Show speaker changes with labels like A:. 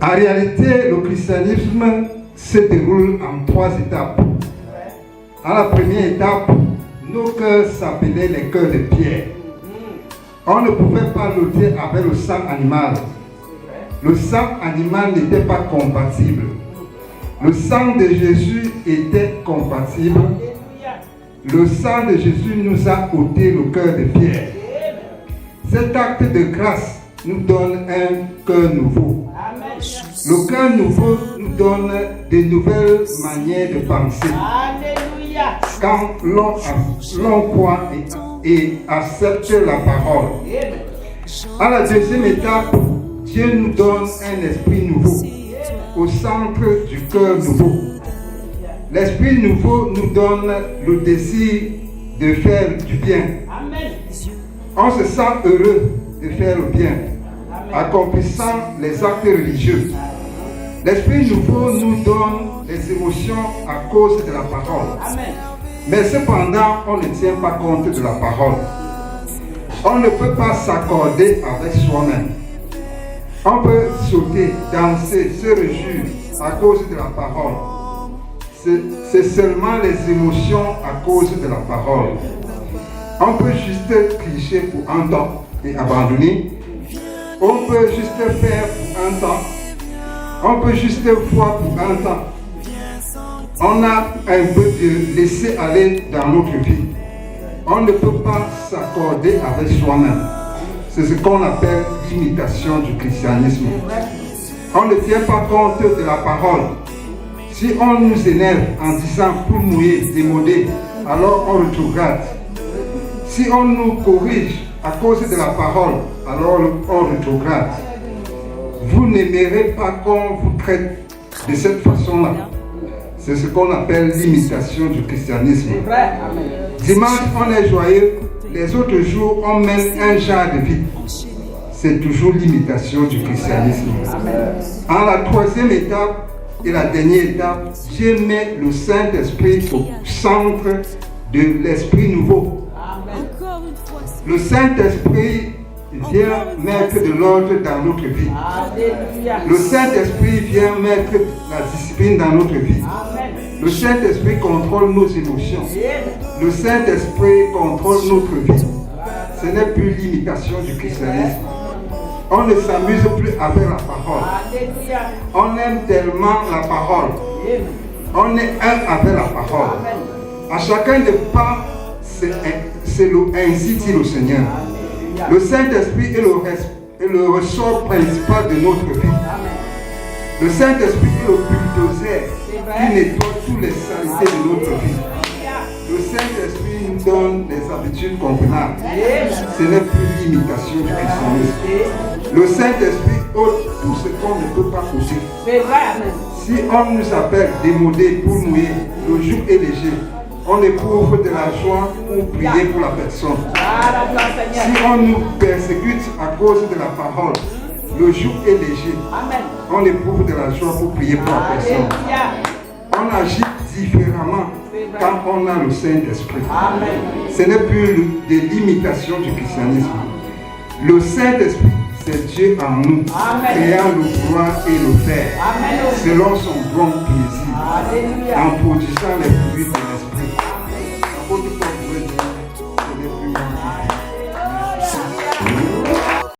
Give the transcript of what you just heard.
A: En réalité, le christianisme se déroule en 3 étapes. À la première étape, nos cœurs s'appelaient les cœurs de pierre. On ne pouvait pas lutter avec le sang animal. Le sang animal n'était pas compatible. Le sang de Jésus était compatible. Le sang de Jésus nous a ôté le cœur de pierre. Cet acte de grâce nous donne un cœur nouveau. Le cœur nouveau nous donne de nouvelles manières de penser. Quand l'on croit et accepte la parole. À la deuxième étape, Dieu nous donne un esprit nouveau au centre du cœur nouveau. L'esprit nouveau nous donne le désir de faire du bien. On se sent heureux de faire le bien, accomplissant les actes religieux. L'esprit nouveau nous donne des émotions à cause de la parole. Mais cependant, on ne tient pas compte de la parole. On ne peut pas s'accorder avec soi-même. On peut sauter, danser, se réjouir à cause de la parole. C'est seulement les émotions à cause de la parole. On peut juste tricher pour un temps et abandonner. On peut juste faire pour un temps. On peut juste voir pour un temps. On a un peu de laisser aller dans notre vie. On ne peut pas s'accorder avec soi-même. C'est ce qu'on appelle l'imitation du christianisme. On ne tient pas compte de la parole. Si on nous énerve en disant pour mouiller, démodé, alors on rétrograde. Si on nous corrige à cause de la parole, alors on rétrograde. Vous n'aimerez pas qu'on vous traite de cette façon-là. C'est ce qu'on appelle l'imitation du christianisme. Dimanche, on est joyeux. Les autres jours, on mène un genre de vie. C'est toujours l'imitation du christianisme. En la troisième étape et la dernière étape, Dieu met le Saint-Esprit au centre de l'Esprit nouveau. Le Saint-Esprit vient mettre de l'ordre dans notre vie. Le Saint-Esprit vient mettre la discipline dans notre vie. Le Saint-Esprit contrôle nos émotions. Le Saint-Esprit contrôle notre vie. Ce n'est plus l'imitation du christianisme. On ne s'amuse plus avec la parole. On aime tellement la parole. On est un avec la parole. À chacun des pas, c'est le ainsi dit le Seigneur. Le Saint-Esprit est le ressort principal de notre vie. Le Saint-Esprit est le bulldozer qui nettoie toutes les saletés de notre vie. Le Saint-Esprit nous donne des habitudes convenables. Ce n'est plus l'imitation du christianisme. Le Saint-Esprit ôte tout ce qu'on ne peut pas ôter. Si on nous appelle démodés pour mouiller, le joug est léger. On éprouve de la joie pour prier pour la personne. Si on nous persécute à cause de la parole, le joug est léger. On éprouve de la joie pour prier pour la personne. On agit différemment quand on a le Saint-Esprit. Ce n'est plus de l'imitation du christianisme. Le Saint-Esprit, c'est Dieu en nous, créant le vouloir et le faire, selon son bon plaisir, en produisant les fruits de